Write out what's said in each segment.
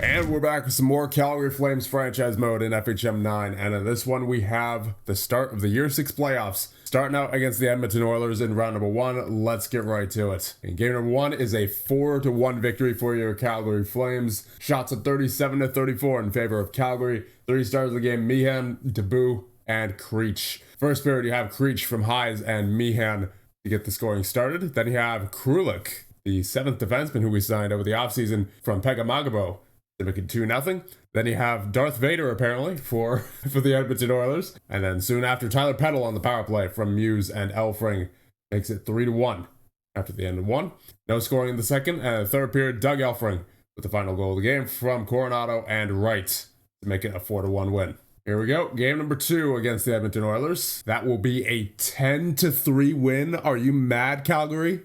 And we're back with some more Calgary Flames franchise mode in FHM 9. And in this one, we have the start of the Year 6 playoffs. Starting out against the Edmonton Oilers in round number 1. Let's get right to it. And game number 1 is a 4-1 victory for your Calgary Flames. Shots of 37-34 in favor of Calgary. 3 stars of the game: Meehan, Debut, and Creech. First period, you have Creech from Highs and Meehan to get the scoring started. Then you have Krulik, the 7th defenseman who we signed over the offseason from Pegamagabo, to make it 2-0. Then you have Darth Vader, apparently, for the Edmonton Oilers. And then soon after, Tyler Peddle on the power play from Muse and Elfring makes it 3-1 after the end of 1. No scoring in the second. And the third period, Doug Elfring with the final goal of the game from Coronado and Wright to make it a 4-1 win. Here we go. Game number 2 against the Edmonton Oilers. That will be a 10-3 win. Are you mad, Calgary?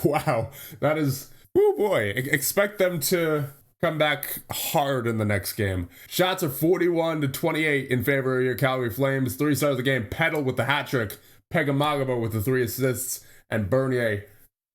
Wow. That is... oh boy, expect them to come back hard in the next game. Shots are 41-28 in favor of your Calgary Flames. 3 stars of the game: Peddle with the hat trick, Pegamagabo with the 3 assists, and Bernier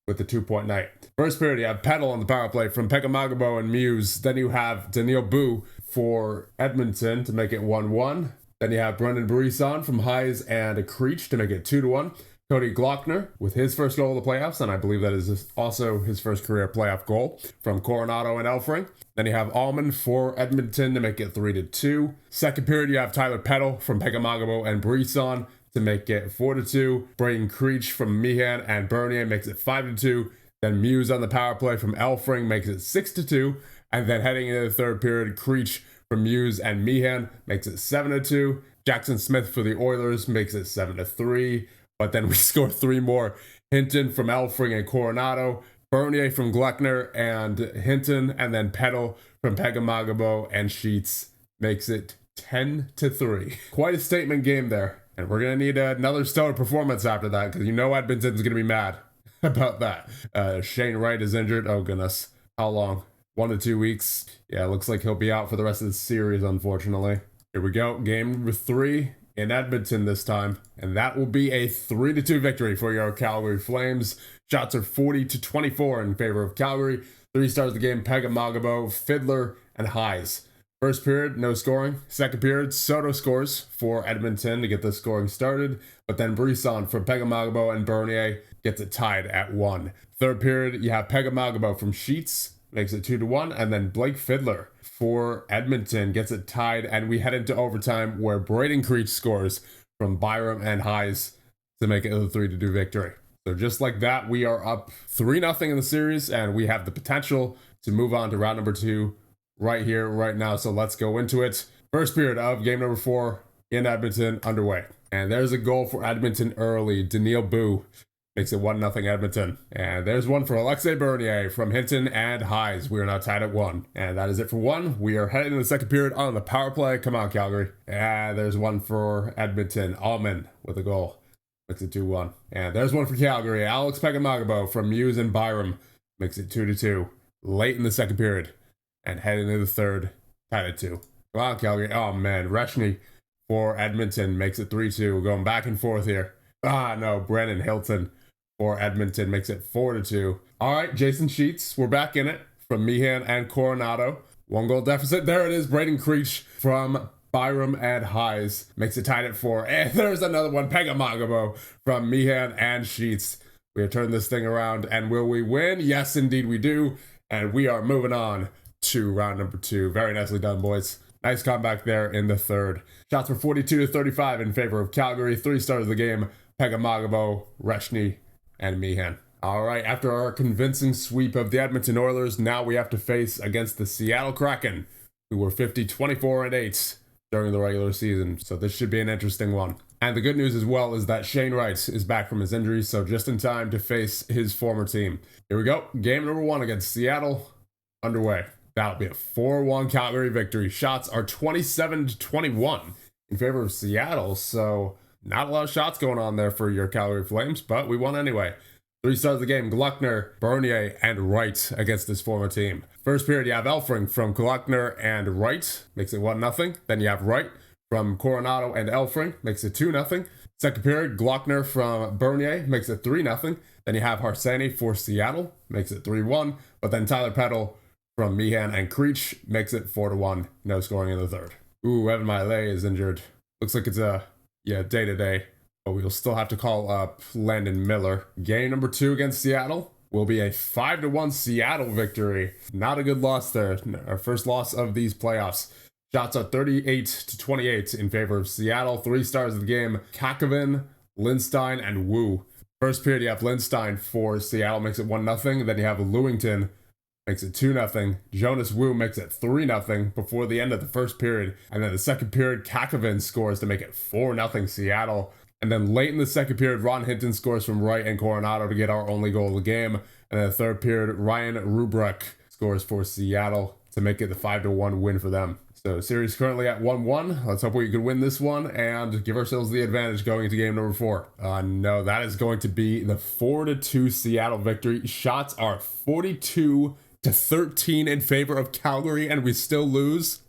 with the 2-point night. First period, you have Peddle on the power play from Pegamagabo and Muse. Then you have Daniil Boo for Edmonton to make it 1-1. Then you have Brendan Brisson from Highs and Creech to make it 2-1. Cody Glockner with his first goal of the playoffs, and I believe that is also his first career playoff goal, from Coronado and Elfring. Then you have Allman for Edmonton to make it 3-2. Second period, you have Tyler Peddle from Pegamagabo and Brisson to make it 4-2. Braden Creech from Meehan and Bernier makes it 5-2. Then Muse on the power play from Elfring makes it 6-2. And then heading into the third period, Creech from Muse and Meehan makes it 7-2. Jackson Smith for the Oilers makes it 7-3. But then we score 3 more. Hinton from Elfring and Coronado, Bernier from Gluckner and Hinton, and then Peddle from Pegamagabo and Sheets makes it 10-3. Quite a statement game there. And we're going to need another stellar performance after that, because you know Edmonton's going to be mad about that. Shane Wright is injured. Oh, goodness. How long? 1 to 2 weeks. Yeah, looks like he'll be out for the rest of the series, unfortunately. Here we go. Game number 3. In Edmonton this time, and that will be a 3-2 victory for your Calgary Flames. Shots are 40-24 in favor of Calgary. 3 stars of the game: Pegamagabo, Fiddler, and Highs. First period, no scoring. Second period, Soto scores for Edmonton to get the scoring started, but then Brisson from Pegamagabo and Bernier gets it tied at 1. Third period, you have Pegamagabo from Sheets, makes it 2-1, and then Blake Fiddler for Edmonton gets it tied, and we head into overtime where Braden Creech scores from Byram and Highs to make it a 3-2 victory. So just like that, we are up 3-0 in the series, and we have the potential to move on to round number 2 right here, right now. So let's go into it. First period of game number 4 in Edmonton underway. And there's a goal for Edmonton early. Daniil Boo makes it 1-0 Edmonton. And there's one for Alexei Bernier from Hinton and Highs. We are now tied at 1. And that is it for 1. We are heading into the second period on the power play. Come on, Calgary. And there's one for Edmonton. Allman with a goal. Makes it 2-1. And there's one for Calgary. Alex Pegamagabo from Muse and Byram makes it 2-2. Late in the second period. And heading into the third. Tied at 2. Come on, Calgary. Oh, man. Reshny for Edmonton makes it 3-2. We're going back and forth here. Ah, no. Brennan Hilton for Edmonton makes it 4-2. All right, Jason Sheets, we're back in it from Meehan and Coronado. 1 goal deficit. There it is. Braden Creech from Byram and Highs makes it tied at 4. And there's another one. Pegamagabo from Meehan and Sheets. We have turned this thing around, and will we win? Yes, indeed we do. And we are moving on to round number 2. Very nicely done, boys. Nice comeback there in the third. Shots were 42-35 in favor of Calgary. 3 stars of the game: Pegamagabo, Reshny, and Meehan. All right, after our convincing sweep of the Edmonton Oilers, now we have to face against the Seattle Kraken, who were 50-24-8 during the regular season. So this should be an interesting one. And the good news as well is that Shane Wright is back from his injury, so just in time to face his former team. Here we go. Game number 1 against Seattle underway. That'll be a 4-1 Calgary victory. Shots are 27-21 in favor of Seattle, so not a lot of shots going on there for your Calgary Flames, but we won anyway. 3 stars of the game: Gluckner, Bernier, and Wright against his former team. First period, you have Elfring from Gluckner and Wright, makes it 1-0. Then you have Wright from Coronado and Elfring, makes it 2-0. Second period, Gluckner from Bernier makes it 3-0. Then you have Harsani for Seattle, makes it 3-1. But then Tyler Peddle from Meehan and Creech makes it 4-1. No scoring in the third. Ooh, Evan Miley is injured. Looks like it's a, day-to-day. But we'll still have to call up Landon Miller. Game number 2 against Seattle will be a 5-1 Seattle victory. Not a good loss there. Our first loss of these playoffs. Shots are 38-28 in favor of Seattle. 3 stars of the game: Kakavin, Lindstein, and Wu. First period, you have Lindstein for Seattle, makes it 1-0. Then you have Lewington, makes it 2-0. Jonas Wu makes it 3-0 before the end of the first period. And then the second period, Kakavin scores to make it 4-0 Seattle. And then late in the second period, Ron Hinton scores from Wright and Coronado to get our only goal of the game. And then the third period, Ryan Rubrek scores for Seattle to make it the 5-1 win for them. So series currently at 1-1. Let's hope we can win this one and give ourselves the advantage going into game number 4. No, that is going to be the 4-2 Seattle victory. Shots are 42-13 in favor of Calgary, and we still lose.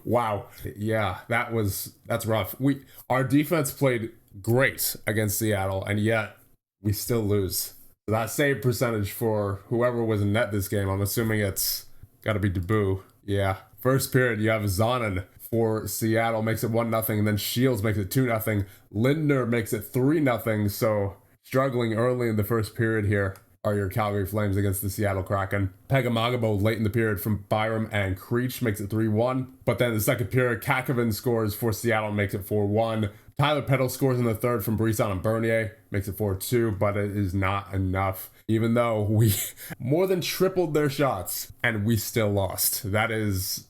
Wow. Yeah, that's rough. Our defense played great against Seattle, and yet we still lose. So that save percentage for whoever was in net this game, I'm assuming it's got to be Debut. Yeah. First period, you have Zonin for Seattle, makes it 1-0, and then Shields makes it 2-0. Lindner makes it 3-0, so struggling early in the first period here are your Calgary Flames against the Seattle Kraken. Pegamagabo late in the period from Byram and Creech makes it 3-1. But then in the second period, Kakavin scores for Seattle and makes it 4-1. Tyler Peddle scores in the third from Brisson and Bernier, makes it 4-2, but it is not enough. Even though we more than tripled their shots and we still lost. That is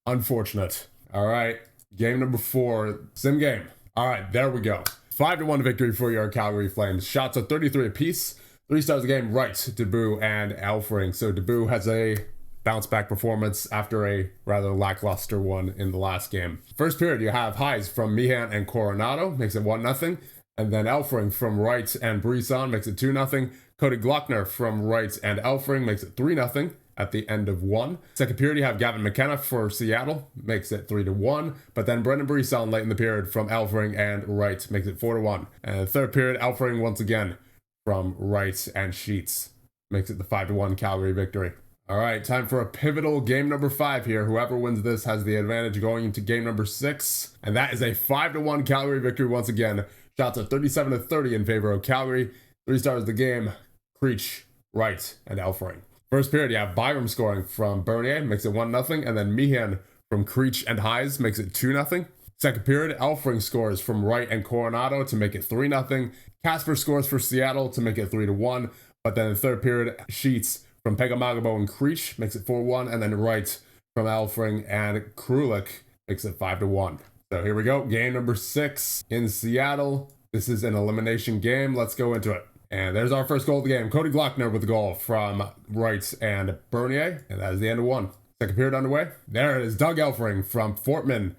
unfortunate. All right, game number 4, sim game. All right, there we go. 5-1 victory for your Calgary Flames. Shots are 33 apiece. 3 stars of the game, Wright, Debut, and Elfring. So Debut has a bounce back performance after a rather lackluster one in the last game. First period, you have highs from Meehan and Coronado, makes it 1-0. And then Elfring from Wright and Brisson makes it 2-0. Cody Gluckner from Wright and Elfring makes it 3-0 at the end of 1. Second period, you have Gavin McKenna for Seattle, makes it 3-1. But then Brendan Brisson late in the period from Elfring and Wright makes it 4-1. And the third period, Elfring once again from Wright and Sheets makes it the 5-1 Calgary victory. All right, time for a pivotal game number 5 here. Whoever wins this has the advantage going into game number 6. And that is a 5-1 Calgary victory once again. Shots are 37-30 in favor of Calgary. 3 stars of the game, Creech, Wright, and Elfring. First period, you have Byram scoring from Bernier, makes it 1-0, and then Meehan from Creech and Hayes makes it 2-0. Second period, Elfring scores from Wright and Coronado to make it 3-0. Casper scores for Seattle to make it 3-1. But then in the third period, Sheets from Pegamagabo and Creech makes it 4-1, and then Wright from Elfring and Krulik makes it 5-1. So here we go, game number 6 in Seattle. This is an elimination game. Let's go into it. And there's our first goal of the game. Cody Gluckner with the goal from Wright and Bernier. And that is the end of 1. Second period underway. There it is, Doug Elfring from Fortman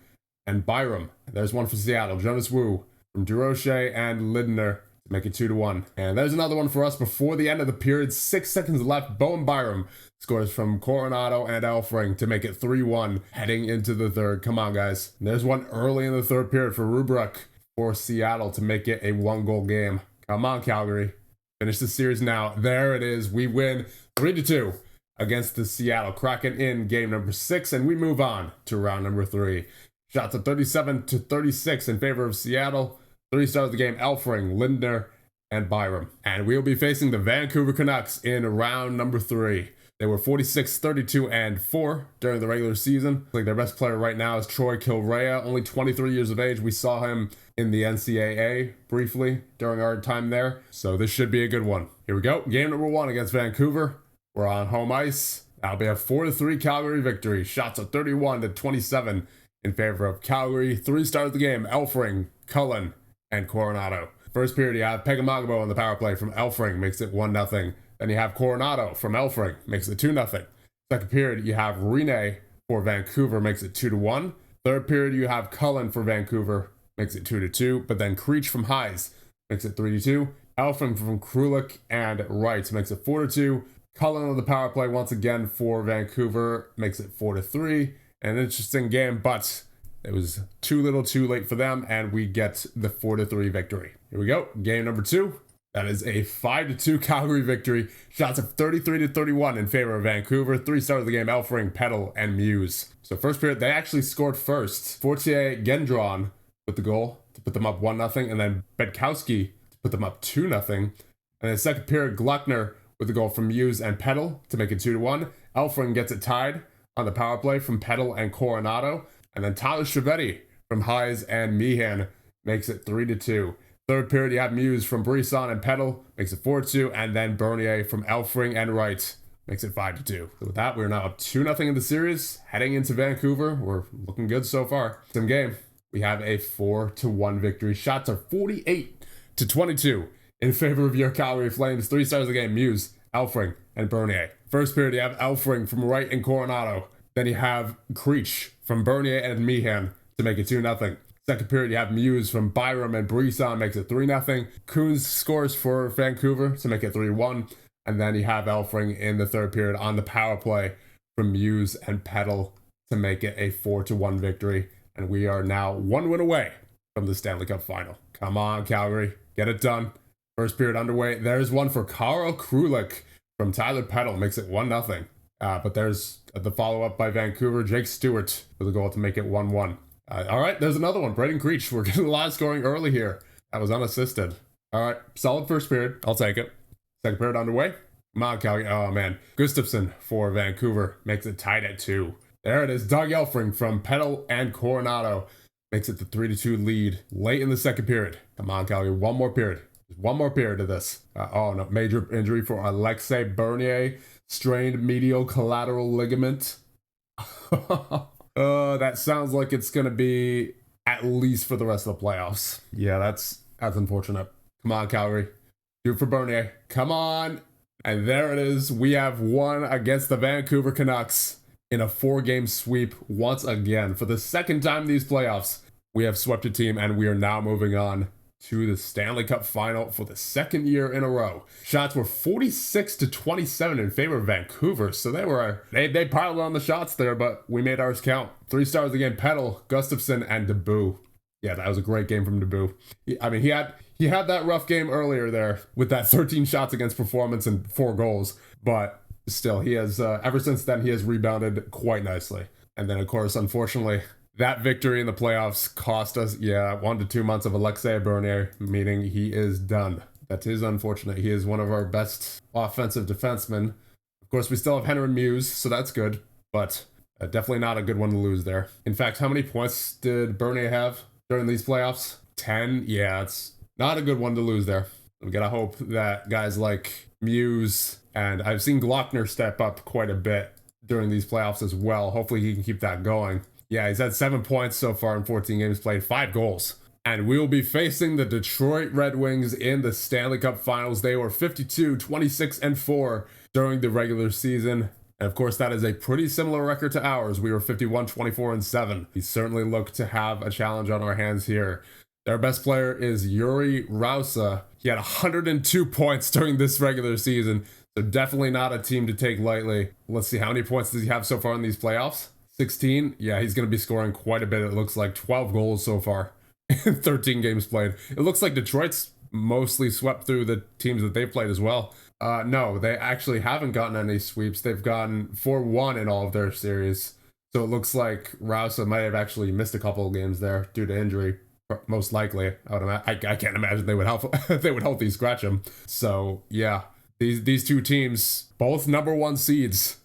and Byram. There's one for Seattle. Jonas Wu from Durocher and Lindner to make it 2-1. And there's another one for us before the end of the period. 6 seconds left. Bowen Byram scores from Coronado and Elfring to make it 3-1 heading into the third. Come on, guys. And there's one early in the third period for Rubrek for Seattle to make it a 1-goal game. Come on, Calgary. Finish the series now. There it is. We win 3-2 against the Seattle Kraken in game number 6, and we move on to round number 3. Shots at 37-36 in favor of Seattle. 3 stars of the game, Elfring, Lindner, and Byram. And we'll be facing the Vancouver Canucks in round number 3. They were 46-32-4 during the regular season. Like their best player right now is Troy Kilrea, only 23 years of age. We saw him in the NCAA briefly during our time there. So this should be a good one. Here we go. Game number 1 against Vancouver. We're on home ice. That'll be a 4-3 Calgary victory. Shots of 31-27 in favor of Calgary. 3 stars of the game, Elfring, Cullen, and Coronado. First period, you have Pegamagabo on the power play from Elfring, makes it 1-0. Then you have Coronado from Elfring, makes it 2-0. Second period, you have Rene for Vancouver, makes it 2-1. Third period, you have Cullen for Vancouver, makes it 2-2. But then Creech from Hayes makes it 3-2. Elfring from Krulik and Wright makes it 4-2. Cullen on the power play once again for Vancouver makes it 4-3. An interesting game, but it was too little too late for them, and we get the 4-3 victory. Here we go, game number 2. That is a 5-2 Calgary victory. Shots of 33-31 in favor of Vancouver. 3 stars of the game, Elfring, Petal, and Muse. So first period, they actually scored first. Fortier Gendron with the goal to put them up 1-0, and then Bedkowski to put them up 2-0. And then second period, Gluckner with the goal from Muse and Petal to make it 2-1. Elfring gets it tied on the power play from Petal and Coronado. And then Tyler Chiavetti from Hayes and Meehan makes it 3-2. Third period, you have Muse from Brisson and Petal, makes it 4-2, and then Bernier from Elfring and Wright makes it 5-2. So with that, we're now up 2-0 in the series. Heading into Vancouver, we're looking good so far. Same game, we have a 4-1 victory. Shots are 48-22 in favor of your Calgary Flames. 3 stars of the game, Muse, Elfring, and Bernier. First period, you have Elfring from Wright and Coronado. Then you have Creech from Bernier and Meehan to make it 2-0. Second period, you have Muse from Byram and Brisson, makes it 3-0. Coons scores for Vancouver to make it 3-1. And then you have Elfring in the third period on the power play from Muse and Petal to make it a 4-1 victory. And we are now 1 win away from the Stanley Cup final. Come on, Calgary, get it done. First period underway. There's one for Karl Krulik from Tyler Petal, makes it 1-0. But there's the follow-up by Vancouver, Jake Stewart with a goal to make it 1-1. All right, there's another one. Braden Creech. We're getting a lot of scoring early here. That was unassisted. All right, solid first period. I'll take it. Second period underway. Come on, Calgary. Oh, man. Gustafsson for Vancouver makes it tied at 2. There it is. Doug Elfring from Petal and Coronado makes it the 3-2 lead late in the second period. Come on, Calgary. One more period. One more period of this. Oh, no. Major injury for Alexei Bernier. Strained medial collateral ligament. That sounds like it's going to be at least for the rest of the playoffs. Yeah, that's unfortunate. Come on, Calgary. Do it for Bernier. Come on. And there it is. We have won against the Vancouver Canucks in a 4-game sweep once again. For the second time in these playoffs, we have swept a team, and we are now moving on to the Stanley Cup final for the second year in a row. Shots were 46-27 in favor of Vancouver, so they piled on the shots there, but we made ours count. 3 stars of the game, Petal, Gustafsson, and DeBoo. Yeah, that was a great game from DeBoo. He had that rough game earlier there with that 13 shots against performance and 4 goals, but still, he has ever since then he has rebounded quite nicely. And then, of course, unfortunately, that victory in the playoffs cost us, 1 to 2 months of Alexei Bernier, meaning he is done. That is unfortunate. He is one of our best offensive defensemen. Of course, we still have Henry Muse, so that's good, but definitely not a good one to lose there. In fact, how many points did Bernier have during these playoffs? 10? Yeah, it's not a good one to lose there. We gotta hope that guys like Muse, and I've seen Gluckner step up quite a bit during these playoffs as well. Hopefully he can keep that going. Yeah, he's had 7 points so far in 14 games played, 5 goals. And we will be facing the Detroit Red Wings in the Stanley Cup Finals. They were 52-26-4 during the regular season. And of course, that is a pretty similar record to ours. We were 51-24-7. We certainly look to have a challenge on our hands here. Their best player is Yuri Rausa. He had 102 points during this regular season. So definitely not a team to take lightly. Let's see, how many points does he have so far in these playoffs? 16? Yeah, he's going to be scoring quite a bit. It looks like 12 goals so far in 13 games played. It looks like Detroit's mostly swept through the teams that they've played as well. No, they actually haven't gotten any sweeps. They've gotten 4-1 in all of their series. So it looks like Rausa might have actually missed a couple of games there due to injury. Most likely. I can't imagine they would healthy scratch him. So yeah. These two teams, both number 1 seeds,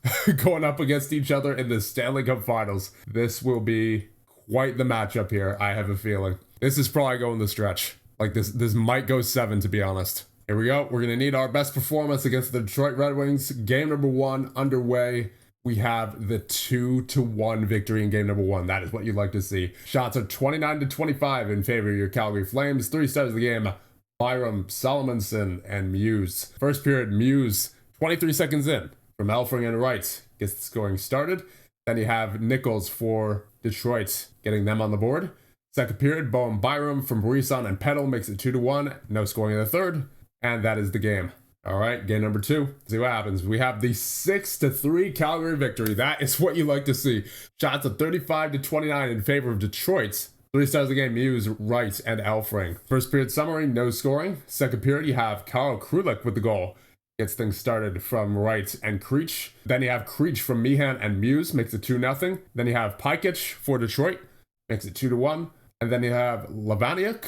going up against each other in the Stanley Cup Finals. This will be quite the matchup here, I have a feeling. This is probably going the stretch. Like, this might go 7, to be honest. Here we go. We're going to need our best performance against the Detroit Red Wings. Game number 1 underway. We have the 2-1 victory in game number 1. That is what you'd like to see. Shots are 29-25 in favor of your Calgary Flames. 3 stars of the game, Byram, Solomonson, and Muse. First period, Muse, 23 seconds in, from Elfring and Wright, gets the scoring started. Then you have Nichols for Detroit, getting them on the board. Second period, Bowen Byram from Brisson and Petal makes it 2-1. No scoring in the third, and that is the game. All right, game number 2. See what happens. We have the 6-3 Calgary victory. That is what you like to see. Shots of 35-29 in favor of Detroit. 3 stars of the game, Muse, Wright, and Elfring. First period summary, no scoring. Second period, you have Karl Krulik with the goal. Gets things started from Wright and Creech. Then you have Creech from Meehan and Muse, makes it 2-0. Then you have Pikic for Detroit, makes it 2-1. And then you have Lavaniuk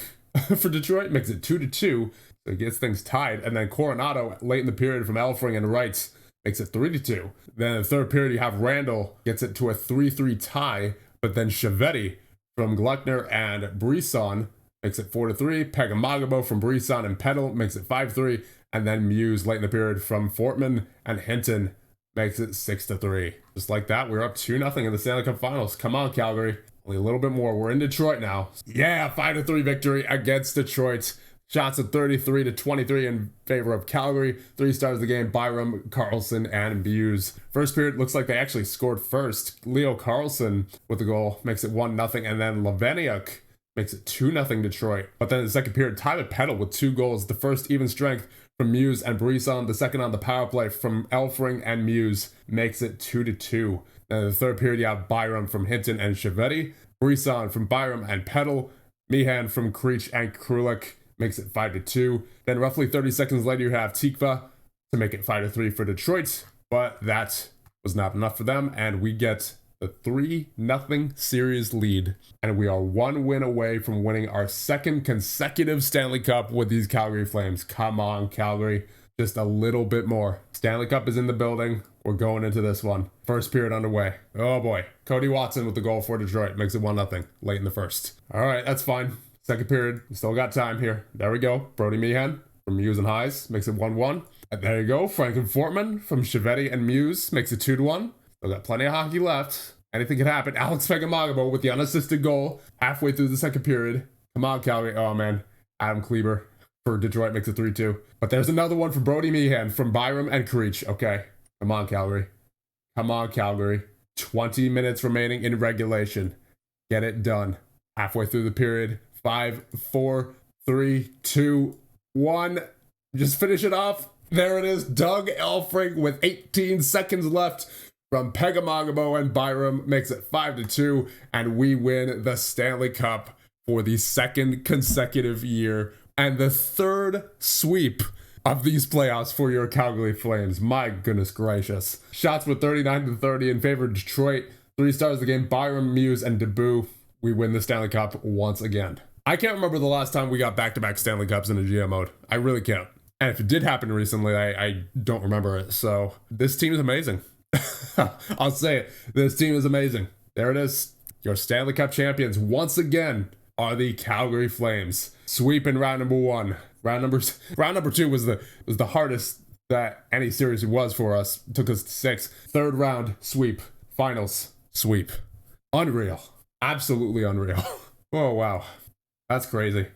for Detroit, makes it 2-2. So it gets things tied. And then Coronado late in the period from Elfring and Wright makes it 3-2. Then in the third period, you have Randall, gets it to a 3-3 tie. But then Chevetti from Gluckner and Brisson makes it 4-3. Pegamagabo from Brisson and Petal makes it 5-3. And then Muse late in the period from Fortman and Hinton makes it 6-3. Just like that, we're up 2-0 in the Stanley Cup Finals. Come on, Calgary. Only a little bit more. We're in Detroit now. Yeah, 5-3 victory against Detroit. Shots of 33-23 in favor of Calgary. 3 stars of the game, Byram, Carlson, and Muse. First period looks like they actually scored first. Leo Carlson with the goal makes it 1-0, and then Lavaniuk makes it 2-0 Detroit. But then in the second period, Tyler Petal with 2 goals. The first even strength from Muse and Brisson. The second on the power play from Elfring and Muse makes it 2-2. Then in the third period, you have Byram from Hinton and Chevetti. Brisson from Byram and Petal. Meehan from Creech and Krulik makes it 5-2. Then roughly 30 seconds later, you have Tikva to make it 5-3 for Detroit. But that was not enough for them, and we get the 3-0 series lead. And we are 1 win away from winning our 2nd consecutive Stanley Cup with these Calgary Flames. Come on, Calgary. Just a little bit more. Stanley Cup is in the building. We're going into this one. First period underway. Oh boy. Cody Watson with the goal for Detroit. Makes it 1-0 late in the first. All right, that's fine. Second period. We still got time here. There we go. Brody Meehan from Muse and Highs makes it 1-1. And there you go. Franklin Fortman from Chevetti and Muse makes it 2-1. Still got plenty of hockey left. Anything can happen. Alex Pegamagabo with the unassisted goal halfway through the second period. Come on, Calgary. Oh, man. Adam Kleber for Detroit makes it 3-2. But there's another one for Brody Meehan from Byram and Creech. Okay. Come on, Calgary. Come on, Calgary. 20 minutes remaining in regulation. Get it done. Halfway through the period. 5, 4, 3, 2, 1. Just finish it off. There it is. Doug Elfring with 18 seconds left from Pegamagabo and Byram makes it 5-2, and we win the Stanley Cup for the 2nd consecutive year and the 3rd sweep of these playoffs for your Calgary Flames. My goodness gracious. Shots were 39-30 in favor of Detroit. 3 stars of the game, Byram, Muse, and Debut. We win the Stanley Cup once again. I can't remember the last time we got back-to-back Stanley Cups in a GM mode. I really can't. And if it did happen recently, I don't remember it. So this team is amazing. I'll say it. This team is amazing. There it is. Your Stanley Cup champions once again are the Calgary Flames. Sweep in round number 1. Round number 2 was the hardest that any series was for us. It took us to 6. Third round sweep. Finals sweep. Unreal. Absolutely unreal. Oh wow. That's crazy.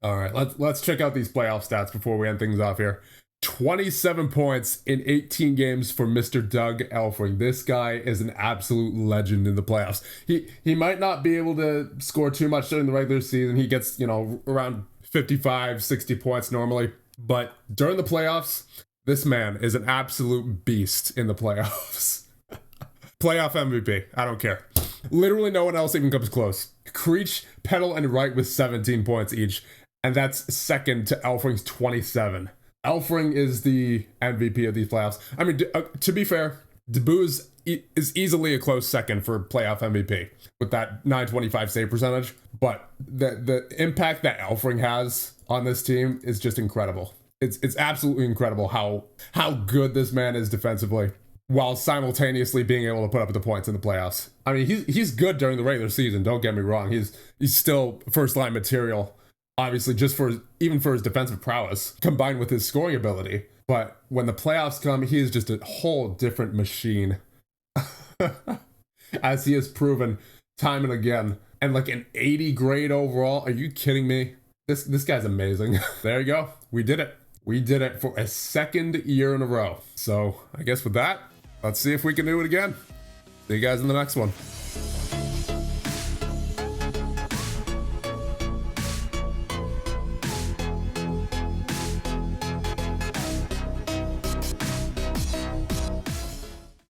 All right, let's check out these playoff stats before we end things off here. 27 points in 18 games for Mr. Doug Elfring. This guy is an absolute legend in the playoffs. He might not be able to score too much during the regular season. He gets, around 55, 60 points normally. But during the playoffs, this man is an absolute beast in the playoffs. Playoff MVP. I don't care. Literally no one else even comes close. Creech, Petal, and Wright with 17 points each. And that's second to Elfring's 27. Elfring is the MVP of these playoffs. I mean, to be fair, Debus is easily a close second for playoff MVP with that 925 save percentage. But the impact that Elfring has on this team is just incredible. It's absolutely incredible how good this man is defensively, while simultaneously being able to put up the points in the playoffs. I mean, he's good during the regular season. Don't get me wrong. He's still first line material. Obviously, just for his defensive prowess, combined with his scoring ability. But when the playoffs come, he is just a whole different machine. As he has proven time and again. And like an 80 grade overall. Are you kidding me? This guy's amazing. There you go. We did it. We did it for a second year in a row. So I guess with that, let's see if we can do it again. See you guys in the next one.